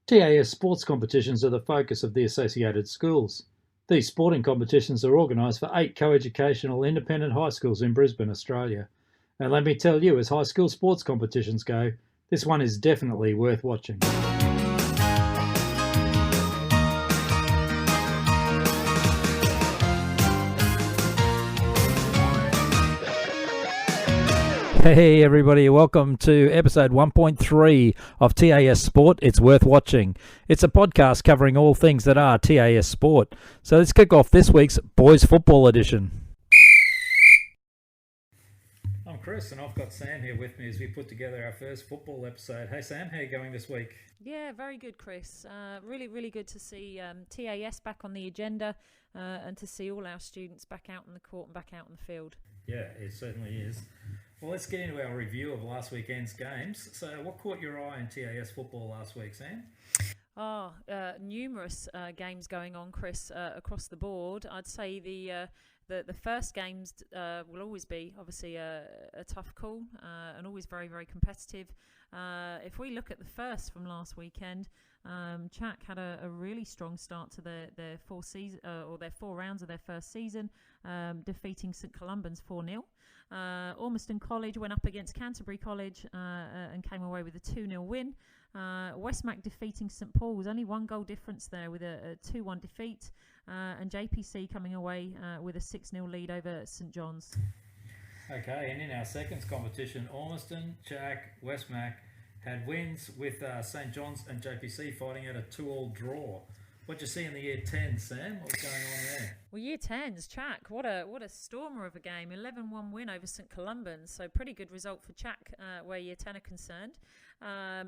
TAS sports competitions are the focus of the associated schools. These sporting competitions are organised for 8 co-educational independent high schools in Brisbane, Australia. And let me tell you, as high school sports competitions go, this one is definitely worth watching. Hey everybody, welcome to episode 1.3 of TAS Sport. It's worth watching. It's a podcast covering all things that are TAS Sport. So let's kick off this week's Boys Football edition. I'm Chris and I've got Sam here with me as we put together our first football episode. Hey Sam, how are you going this week? Yeah, very good, Chris. Really good to see TAS back on the agenda and to see all our students back out in the court and back out in the field. Yeah, it certainly is. Well, let's get into our review of last weekend's games. So what caught your eye in TAS football last week, Sam? Numerous games going on, Chris, across the board. I'd say the first games will always be obviously a tough call and always very competitive. If we look at the first from last weekend, Chack had a really strong start to their four rounds of their first season, defeating St Columban's 4-0. Ormiston College went up against Canterbury College and came away with a 2-0 win. Westmac defeating St Paul's, only one goal difference there with a 2-1 defeat, and JPC coming away with a 6-0 lead over St John's. Okay, and in our second competition, Ormiston, Chack, Westmac had wins with St John's and JPC fighting at a 2-2 draw. What'd you see in the Year 10, Sam? What was going on there? Well, Year 10's, Chack, what a stormer of a game. 11-1 win over St Columban's, so pretty good result for Chack where Year 10 are concerned.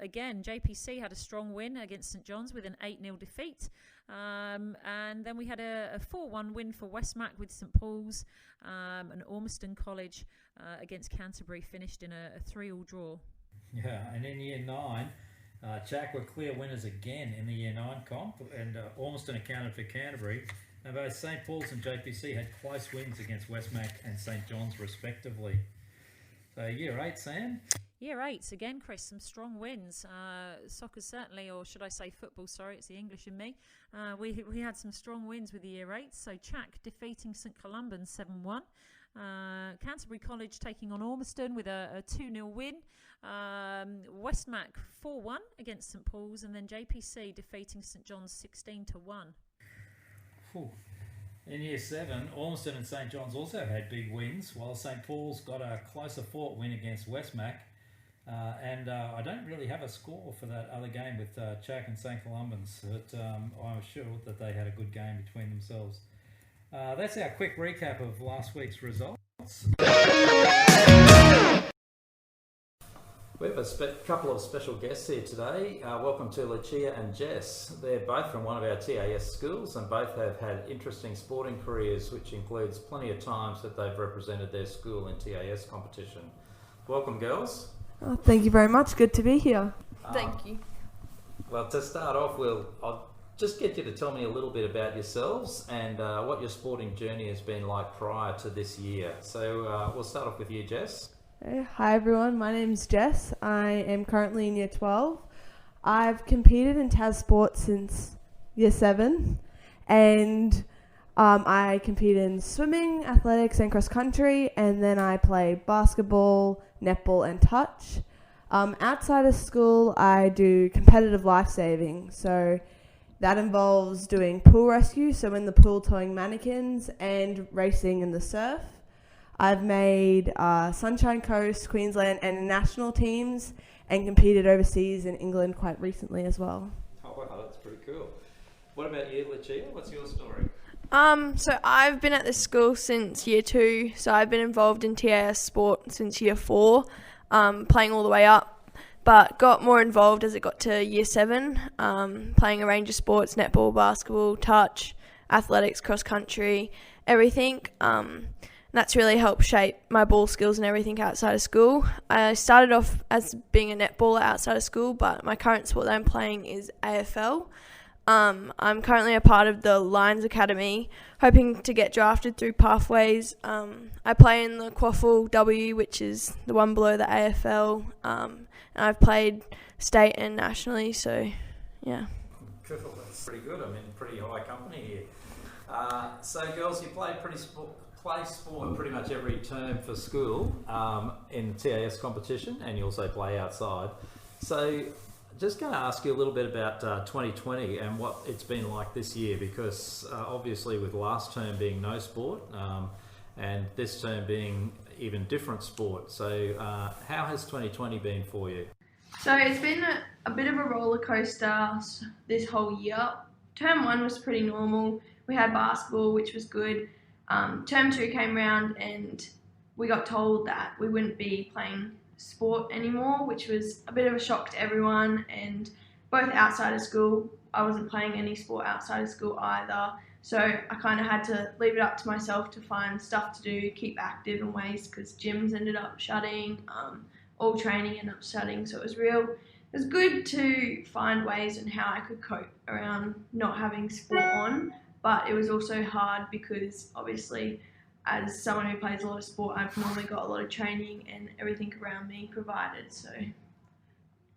Again, JPC had a strong win against St John's with an 8-0 defeat. And then we had a 4-1 win for Westmac with St Paul's, and Ormiston College against Canterbury finished in a 3-3 draw. Yeah, and in Year 9, Chack were clear winners again in the Year 9 comp, and Ormiston accounted for Canterbury. And both St Paul's and JPC had close wins against Westmac and St John's respectively. So Year 8, Sam? Year 8's again, Chris, some strong wins. Soccer certainly, or should I say football, sorry, it's the English in me. We had some strong wins with the Year 8. So Chack defeating St Columban's 7-1. Canterbury College taking on Ormiston with a 2-0 win. Westmac 4-1 against St Paul's, and then JPC defeating St John's 16-1. In Year 7, Ormiston and St John's also had big wins, while St Paul's got a closer fought win against Westmac. And I don't really have a score for that other game with Chack and St Columban's, but I'm sure that they had a good game between themselves. That's our quick recap of last week's results. We have a couple of special guests here today. Welcome to Lucia and Jess. They're both from one of our TAS schools and both have had interesting sporting careers, which includes plenty of times that they've represented their school in TAS competition. Welcome, girls. Oh, thank you very much. Good to be here. Thank you. Well, to start off, I'll just get you to tell me a little bit about yourselves and what your sporting journey has been like prior to this year. So we'll start off with you, Jess. Hi everyone, my name's Jess. I am currently in Year 12. I've competed in TAS Sport since Year 7 and I compete in swimming, athletics and cross country, and then I play basketball, netball and touch. Outside of school I do competitive life saving, so that involves doing pool rescue, so in the pool towing mannequins and racing in the surf. I've made Sunshine Coast, Queensland and national teams and competed overseas in England quite recently as well. Oh wow, that's pretty cool. What about you, Lucia? What's your story? So I've been at this school since Year 2, so I've been involved in TAS Sport since Year 4, playing all the way up, but got more involved as it got to Year 7, playing a range of sports, netball, basketball, touch, athletics, cross country, everything. That's really helped shape my ball skills and everything outside of school. I started off as being a netballer outside of school, but my current sport that I'm playing is AFL. I'm currently a part of the Lions Academy, hoping to get drafted through Pathways. I play in the Quaffle W, which is the one below the AFL, and I've played state and nationally, so Yeah. Cool, that's pretty good. I mean, pretty high company here. So, girls, you play sport pretty much every term for school in the TAS competition, and you also play outside. So, just going to ask you a little bit about 2020 and what it's been like this year, because obviously with last term being no sport and this term being even different sport. So, how has 2020 been for you? So it's been a bit of a roller coaster this whole year. Term 1 was pretty normal. We had basketball, which was good. Term 2 came round and we got told that we wouldn't be playing sport anymore, which was a bit of a shock to everyone. And both outside of school, I wasn't playing any sport outside of school either. So I kind of had to leave it up to myself to find stuff to do, keep active in ways, because gyms ended up shutting. All training ended up shutting, so it was good to find ways on how I could cope around not having sport on, but it was also hard because obviously as someone who plays a lot of sport, I've normally got a lot of training and everything around me provided, so.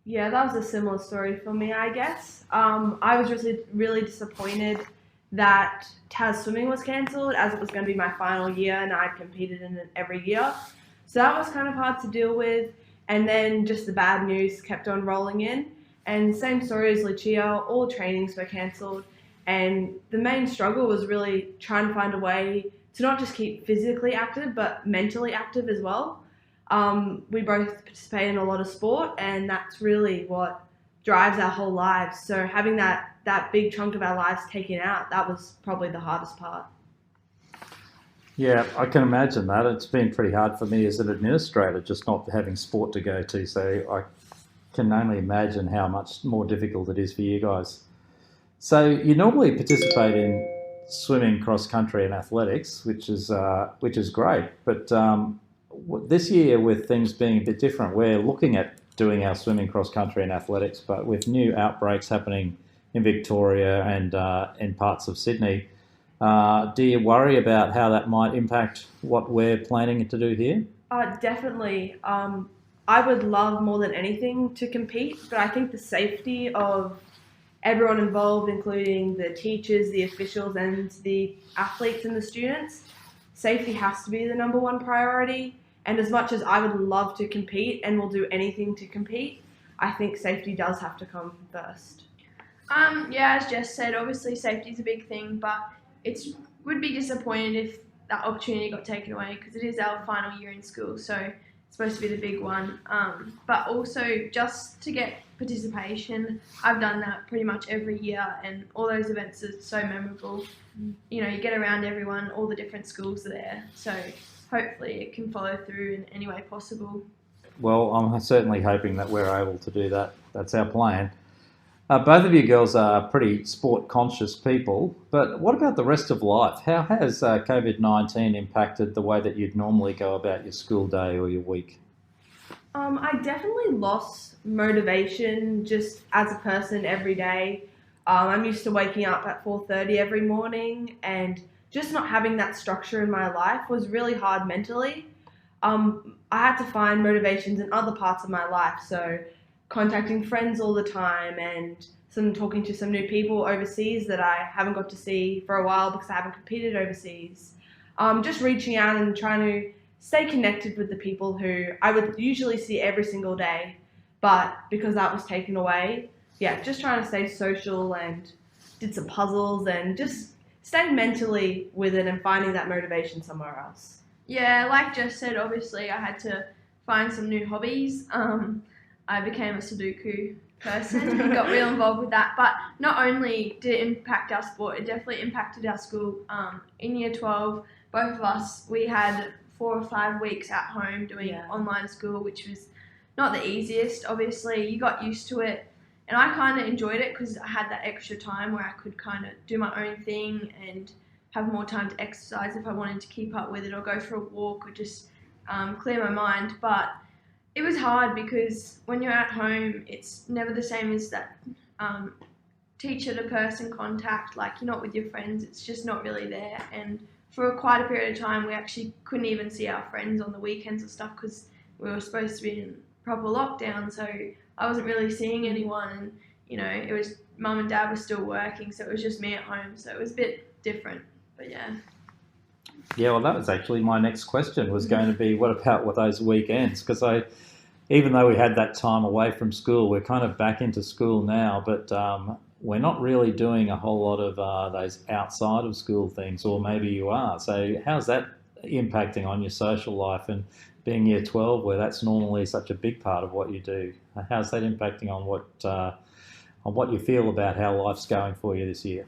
Yeah, that was a similar story for me, I guess. I was really disappointed that TAS swimming was cancelled, as it was going to be my final year and I'd competed in it every year. So that was kind of hard to deal with. And then just the bad news kept on rolling in. And same story as Lucia, all trainings were cancelled. And the main struggle was really trying to find a way to not just keep physically active, but mentally active as well. We both participate in a lot of sport, and that's really what drives our whole lives. So having that big chunk of our lives taken out, that was probably the hardest part. Yeah, I can imagine that. It's been pretty hard for me as an administrator, just not having sport to go to. So I can only imagine how much more difficult it is for you guys. So you normally participate in swimming, cross country, and athletics, which is great. But this year, with things being a bit different, we're looking at doing our swimming, cross country, and athletics, but with new outbreaks happening in Victoria and in parts of Sydney. Do you worry about how that might impact what we're planning to do here? Definitely. I would love more than anything to compete, but I think the safety of everyone involved, including the teachers, the officials, and the athletes and the students, safety has to be the number one priority. And as much as I would love to compete and will do anything to compete, I think safety does have to come first. Yeah, as Jess said, obviously safety is a big thing, but it would be disappointed if that opportunity got taken away, because it is our final year in school, so it's supposed to be the big one. But also just to get participation, I've done that pretty much every year, and all those events are so memorable. You know, you get around everyone, all the different schools are there, so hopefully it can follow through in any way possible. Well, I'm certainly hoping that we're able to do that. That's our plan. Both of you girls are pretty sport-conscious people, but what about the rest of life? How has COVID-19 impacted the way that you'd normally go about your school day or your week? I definitely lost motivation just as a person every day. I'm used to waking up at 4:30 every morning, and just not having that structure in my life was really hard mentally. I had to find motivations in other parts of my life, so contacting friends all the time and talking to some new people overseas that I haven't got to see for a while because I haven't competed overseas. Just reaching out and trying to stay connected with the people who I would usually see every single day, but because that was taken away, just trying to stay social and did some puzzles and just staying mentally with it and finding that motivation somewhere else. Yeah, like Jess said, obviously I had to find some new hobbies. I became a Sudoku person and got real involved with that. But not only did it impact our sport, it definitely impacted our school. In year 12, both of us, we had 4 or 5 weeks at home doing online school, which was not the easiest. Obviously, you got used to it. And I kind of enjoyed it because I had that extra time where I could kind of do my own thing and have more time to exercise if I wanted to keep up with it, or go for a walk, or just clear my mind. But it was hard because when you're at home, it's never the same as that teacher-to-person contact. Like, you're not with your friends, it's just not really there. And for quite a period of time, we actually couldn't even see our friends on the weekends and stuff because we were supposed to be in proper lockdown. So I wasn't really seeing anyone, and it was mum and dad were still working, so it was just me at home. So it was a bit different, but yeah. Yeah, well, that was actually my next question was going to be, what about with those weekends? Because even though we had that time away from school, we're kind of back into school now, but we're not really doing a whole lot of those outside of school things, or maybe you are. So how's that impacting on your social life and being year 12, where that's normally such a big part of what you do? How's that impacting on what you feel about how life's going for you this year?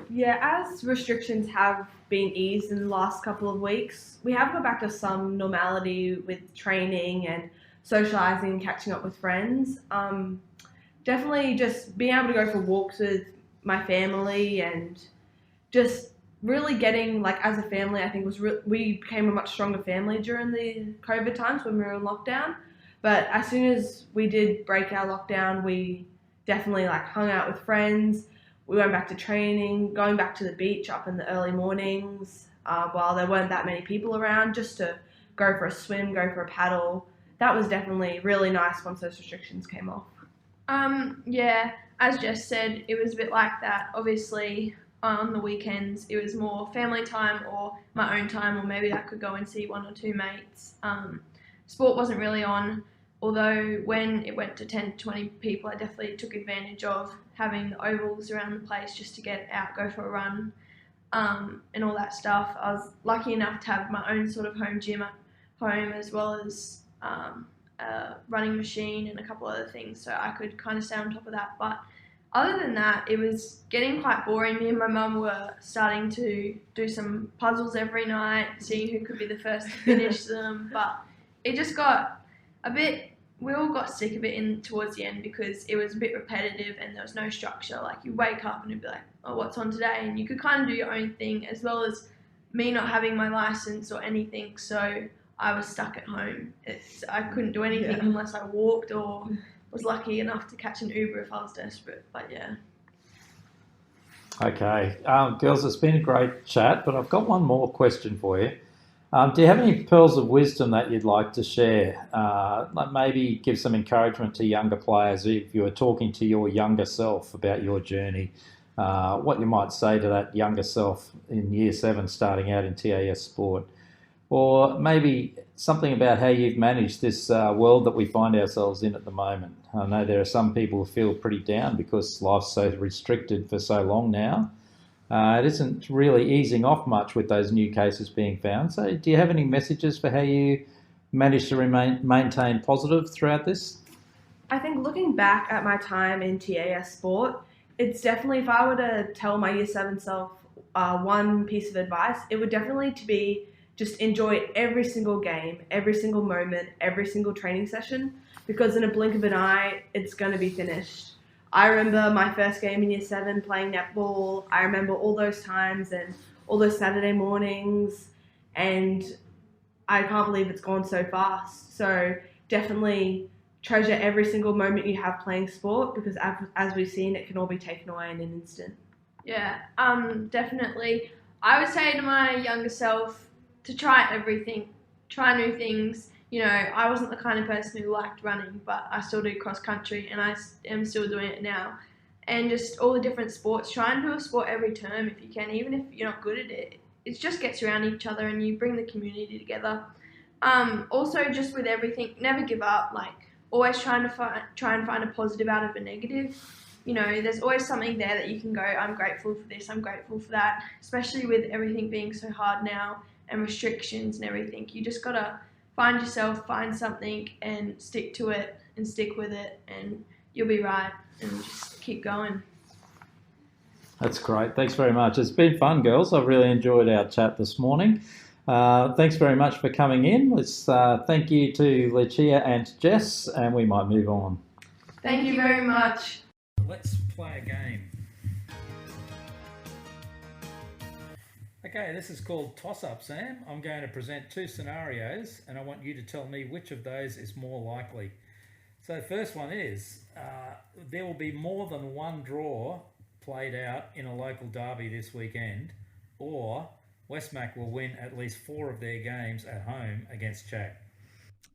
Yeah, as restrictions have been eased in the last couple of weeks, we have got back to some normality with training and socialising and catching up with friends. Definitely just being able to go for walks with my family and just really getting, like, as a family, I think we became a much stronger family during the COVID times when we were in lockdown. But as soon as we did break our lockdown, we definitely like hung out with friends. We went back to training, going back to the beach up in the early mornings while there weren't that many people around, just to go for a swim, go for a paddle. That was definitely really nice once those restrictions came off. Yeah, as Jess said, it was a bit like that. Obviously, on the weekends, it was more family time or my own time, or maybe I could go and see one or two mates. Sport wasn't really on, although when it went to 10 to 20 people, I definitely took advantage of having the ovals around the place just to get out, go for a run, and all that stuff. I was lucky enough to have my own sort of home gym at home, as well as a running machine and a couple other things, so I could kind of stay on top of that. But other than that, it was getting quite boring. Me and my mum were starting to do some puzzles every night, seeing who could be the first to finish them, but it just got a bit, we all got sick of it towards the end, because it was a bit repetitive and there was no structure. Like, you wake up and it'd be like, oh, what's on today? And you could kind of do your own thing, as well as me not having my license or anything, so I was stuck at home. I couldn't do anything unless I walked, or was lucky enough to catch an Uber if I was desperate. But yeah. Okay, girls, it's been a great chat, but I've got one more question for you. Do you have any pearls of wisdom that you'd like to share? Like maybe give some encouragement to younger players if you were talking to your younger self about your journey. What you might say to that younger self in year 7 starting out in TAS sport. Or maybe something about how you've managed this world that we find ourselves in at the moment. I know there are some people who feel pretty down because life's so restricted for so long now. It isn't really easing off much with those new cases being found. So do you have any messages for how you managed to maintain positive throughout this? I think looking back at my time in TAS sport, it's definitely, if I were to tell my year 7 self one piece of advice, it would definitely to be just enjoy every single game, every single moment, every single training session, because in a blink of an eye, it's going to be finished. I remember my first game in year 7 playing netball. I remember all those times and all those Saturday mornings, and I can't believe it's gone so fast. So definitely treasure every single moment you have playing sport, because as we've seen, it can all be taken away in an instant. Yeah, definitely. I would say to my younger self to try everything, try new things. You know, I wasn't the kind of person who liked running, but I still do cross country, and I am still doing it now. And just all the different sports, try and do a sport every term if you can, even if you're not good at it. It just gets around each other and you bring the community together. Also, just with everything, never give up. Like, always try and find a positive out of a negative. You know, there's always something there that you can go, I'm grateful for this, I'm grateful for that. Especially with everything being so hard now and restrictions and everything, you just gotta find yourself, find something and stick to it and stick with it, and you'll be right, and just keep going. That's great. Thanks very much. It's been fun, girls. I've really enjoyed our chat this morning. Thanks very much for coming in. Let's thank you to Lucia and Jess, and we might move on. Thank you very much. Let's play a game. Okay, this is called Toss Up, Sam. I'm going to present 2 scenarios, and I want you to tell me which of those is more likely. So the first one is, there will be more than one draw played out in a local derby this weekend, or Westmac will win at least 4 of their games at home against Chack.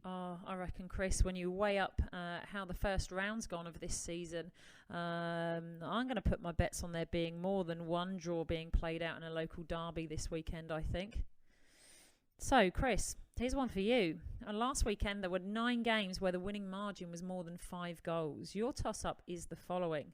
Oh, I reckon, Chris, when you weigh up how the first round's gone of this season, I'm going to put my bets on there being more than one draw being played out in a local derby this weekend, I think. So, Chris, here's one for you. Last weekend, there were 9 games where the winning margin was more than 5 goals. Your toss-up is the following.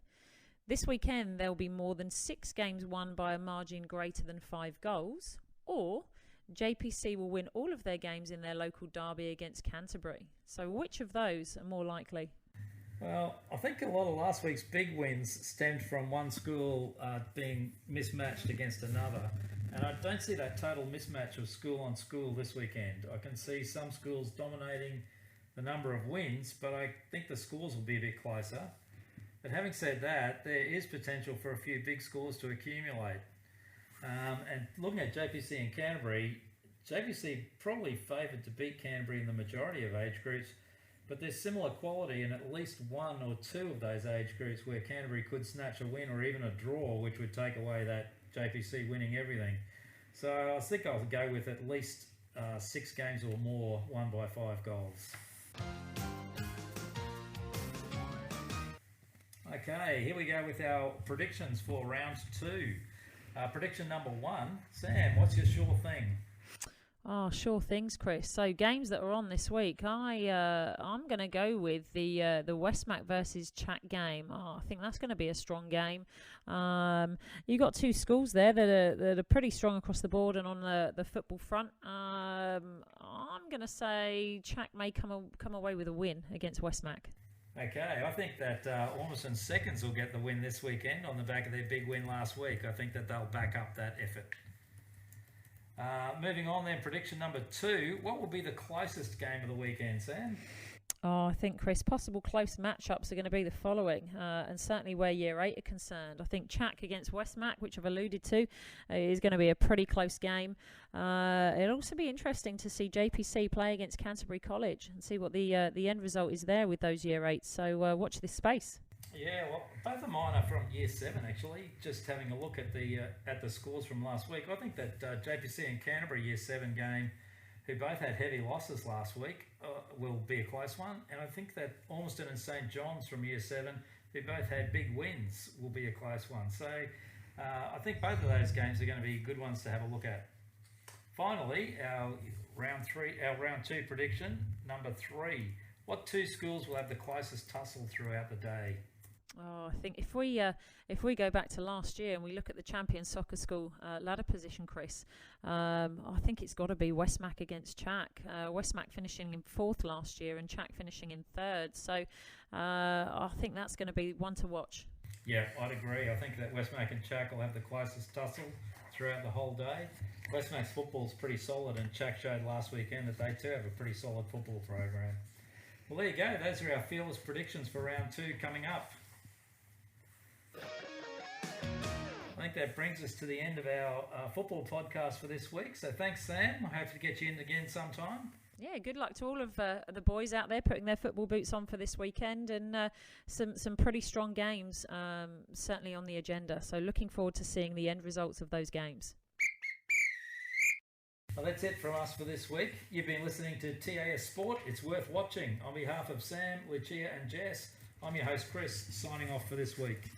This weekend, there will be more than 6 games won by a margin greater than 5 goals, or JPC will win all of their games in their local derby against Canterbury. So which of those are more likely? Well, I think a lot of last week's big wins stemmed from one school being mismatched against another. And I don't see that total mismatch of school on school this weekend. I can see some schools dominating the number of wins, but I think the scores will be a bit closer. But having said that, there is potential for a few big scores to accumulate. And looking at JPC and Canterbury, JPC probably favoured to beat Canterbury in the majority of age groups, but there's similar quality in at least one or two of those age groups where Canterbury could snatch a win or even a draw, which would take away that JPC winning everything. So I think I'll go with at least 6 games or more won by 5 goals. Okay, here we go with our predictions for round 2. Prediction number 1, Sam, what's your sure thing? Oh, sure things, Chris. So games that are on this week, I'm going to go with the Westmac versus Chat game. Oh, I think that's going to be a strong game. You got 2 schools there that are pretty strong across the board and on the football front. I'm going to say Chat may come away with a win against Westmac. Okay, I think that Ormiston Seconds will get the win this weekend on the back of their big win last week. I think that they'll back up that effort. Moving on then, prediction number 2. What will be the closest game of the weekend, Sam? Oh, I think, Chris, possible close matchups are going to be the following, and certainly where Year 8 are concerned. I think Chack against Westmac, which I've alluded to, is going to be a pretty close game. It'll also be interesting to see JPC play against Canterbury College and see what the end result is there with those Year 8s. So watch this space. Yeah, well, both of mine are from Year 7 actually. Just having a look at the scores from last week, I think that JPC and Canterbury Year 7 game, who both had heavy losses last week, will be a close one. And I think that Ormiston and St John's from Year 7, who both had big wins, will be a close one. So I think both of those games are going to be good ones to have a look at. Finally, our round 2 prediction, number 3. What 2 schools will have the closest tussle throughout the day? Oh, I think if we go back to last year and we look at the champion soccer school ladder position, Chris, I think it's got to be Westmac against Chack. Westmac finishing in 4th last year and Chack finishing in 3rd. So I think that's going to be one to watch. Yeah, I'd agree. I think that Westmac and Chack will have the closest tussle throughout the whole day. Westmac's football's pretty solid, and Chack showed last weekend that they too have a pretty solid football program. Well, there you go. Those are our fearless predictions for round 2 coming up. I think that brings us to the end of our football podcast for this week. So thanks, Sam. I hope to get you in again sometime. Yeah, good luck to all of the boys out there putting their football boots on for this weekend, and some pretty strong games certainly on the agenda. So looking forward to seeing the end results of those games. Well, that's it from us for this week. You've been listening to TAS Sport. It's worth watching. On behalf of Sam, Lucia and Jess, I'm your host Chris, signing off for this week.